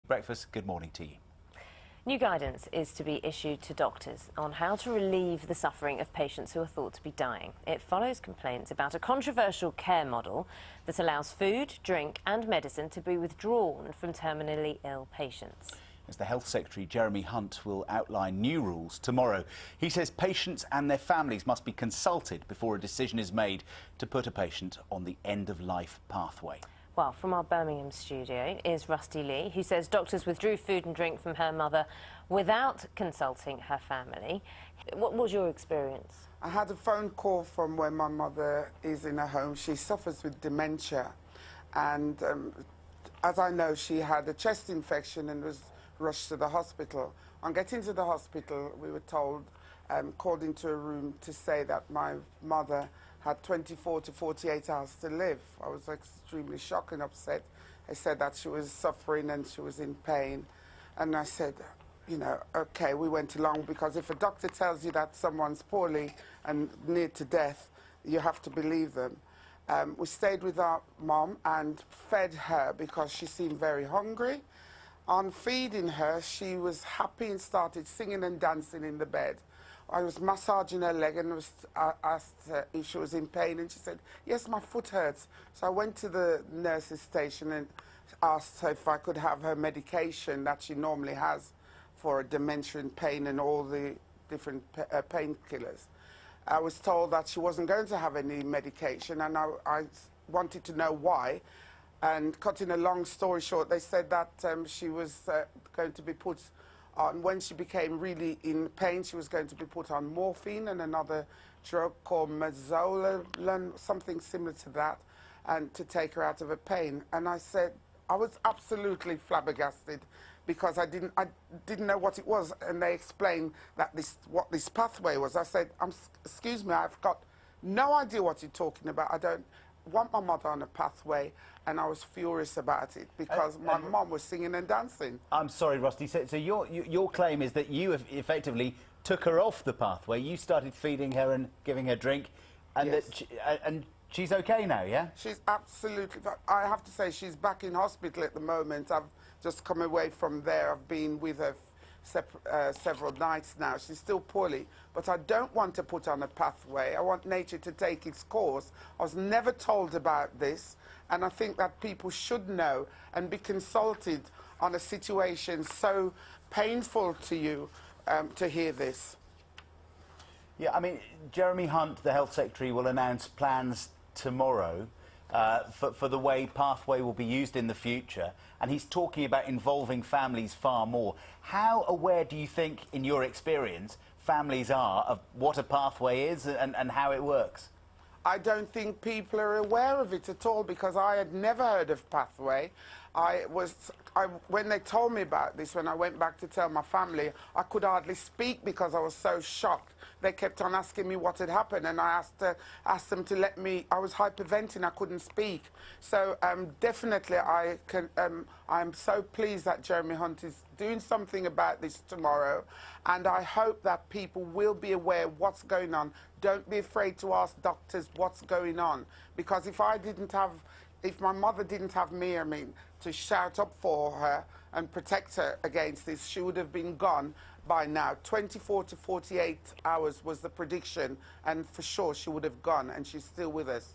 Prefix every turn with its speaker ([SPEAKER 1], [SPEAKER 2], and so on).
[SPEAKER 1] Breakfast, good morning to you.
[SPEAKER 2] New guidance is to be issued to doctors on how to relieve the suffering of patients who are thought to be dying. It follows complaints about a controversial care model that allows food, drink and medicine to be withdrawn from terminally ill patients.
[SPEAKER 1] As the Health Secretary, Jeremy Hunt, will outline new rules tomorrow. He says patients and their families must be consulted before a decision is made to put a patient on the end-of-life pathway.
[SPEAKER 2] Well, from our Birmingham studio is Rustie Lee, who says doctors withdrew food and drink from her mother without consulting her family. What was your experience?
[SPEAKER 3] I had a phone call from where my mother is in a home. She suffers with dementia, and as I know, she had a chest infection and was rushed to the hospital. On getting to the hospital, we were told, called into a room to say that my mother had 24 to 48 hours to live. I was extremely shocked and upset. They said that she was suffering and she was in pain. And I said, you know, okay, we went along, because if a doctor tells you that someone's poorly and near to death, you have to believe them. We stayed with our mom and fed her because she seemed very hungry. On feeding her, she was happy and started singing and dancing in the bed. I was massaging her leg and asked her if she was in pain, and she said, yes, my foot hurts. So I went to the nurse's station and asked her if I could have her medication that she normally has for dementia and pain and all the different painkillers. I was told that she wasn't going to have any medication, and I wanted to know why. And cutting a long story short, they said that she was going to be put on, when she became really in pain, she was going to be put on morphine and another drug called mazolan, something similar to that, and to take her out of her pain. And I said, I was absolutely flabbergasted, because I didn't know what it was, and they explained that what this pathway was. I said, excuse me, I've got no idea what you're talking about. I don't want my mother on a pathway, and I was furious about it because my mum was singing and dancing.
[SPEAKER 1] I'm sorry, Rusty. So your claim is that you effectively took her off the pathway. You started feeding her and giving her drink, and
[SPEAKER 3] Yes.
[SPEAKER 1] and she's okay now, yeah?
[SPEAKER 3] She's absolutely. I have to say, she's back in hospital at the moment. I've just come away from there. I've been with her several nights now. She's still poorly, but I don't want to put on a pathway. I want nature to take its course. I was never told about this, and I think that people should know and be consulted on a situation so painful to you to hear this.
[SPEAKER 1] Yeah, I mean, Jeremy Hunt, the Health Secretary, will announce plans tomorrow for the way pathway will be used in the future, and he's talking about involving families far more. How aware do you think, in your experience, families are of what a pathway is and how it works?
[SPEAKER 3] I don't think people are aware of it at all, because I had never heard of pathway. When they told me about this, when I went back to tell my family, I could hardly speak because I was so shocked. They kept on asking me what had happened, and I asked them to let me. I was hyperventing, I couldn't speak. So definitely I'm so pleased that Jeremy Hunt is doing something about this tomorrow, and I hope that people will be aware of what's going on. Don't be afraid to ask doctors what's going on, because if my mother didn't have me, to shout up for her and protect her against this, she would have been gone by now. 24 to 48 hours was the prediction, and for sure she would have gone, and she's still with us.